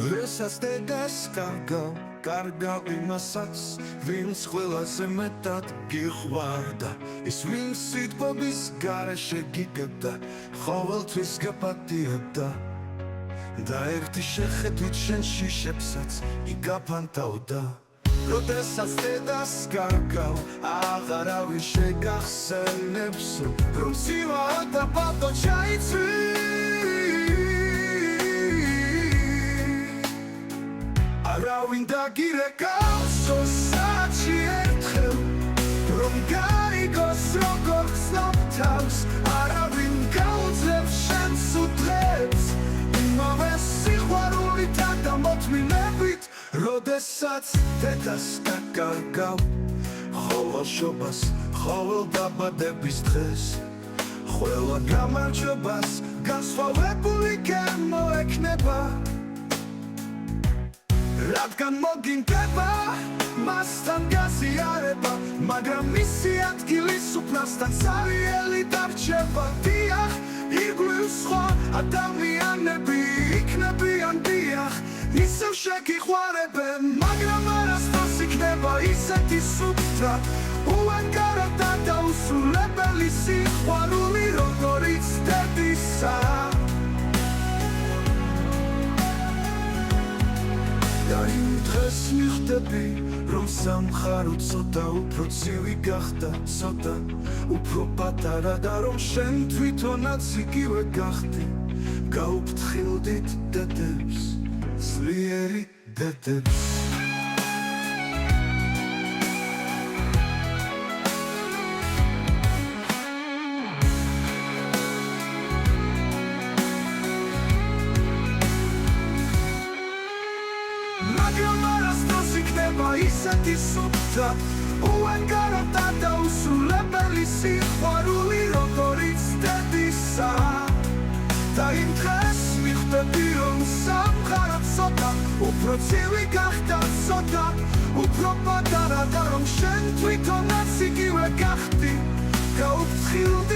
Resas tedes kargaw imaსაც ვინც ყველაზე მეტად გიხვარდა ის ვინც სიტყვების გარეშე გიგებდა ყოველთვის გაპატიებდა და ერთი შეხედვით შენ შიშებსაც იგაფანტავდა როდესაც დედას კარგავ აღარავინ შეგახსენებს რომ ცივა და ბატო არავინ დაგირეკავს საათში ერთხელ რომ გაიგოს როგორც ნოთავს არავინ გაუძლებს შენს უდრებს იმავე სიყვარულით და მოთმინებით როდესაც დედას დაკარგავ ყოველ შობას ყოველ დაბადების დღეს ყველა გამარჯვებას განსხვავებული გემოექნება რადგან მოგინდება მასთან გაზიარება მაგრამ მისი ადგილის უფლასთან სარიელი დარჩება დიახ ირგვლივ სხვა ადამიანები იქნებიან დიახ ისევ შეგიყვარებენ მაგრამ არასდროს იქნება ისეთი სუფთა უანგაროდ და უსრულებელი სიყვარული როგორიც დედისა და იმ დღეს მივხვდები რომ სამყარო ცოტა უფრო ცივი გახდა ცოტა უფრო პატარა და რომ შენ თვითონაც იგივე გახდი გაუფრთხილდით დედებს ძლიერი დედებს მაგრამ არასდროს იქნება ისეთი სუფთა უანგაროდ და უსრულებელი სიყვარული როგორიც დედისა და იმ დღეს მივხვდები რომ სამყარო ცოტა უფრო ცივი გახდა ცოტა უფრო პატარა და რომ შენ თვითონაც იგივე გახდი გაუფრთხილდი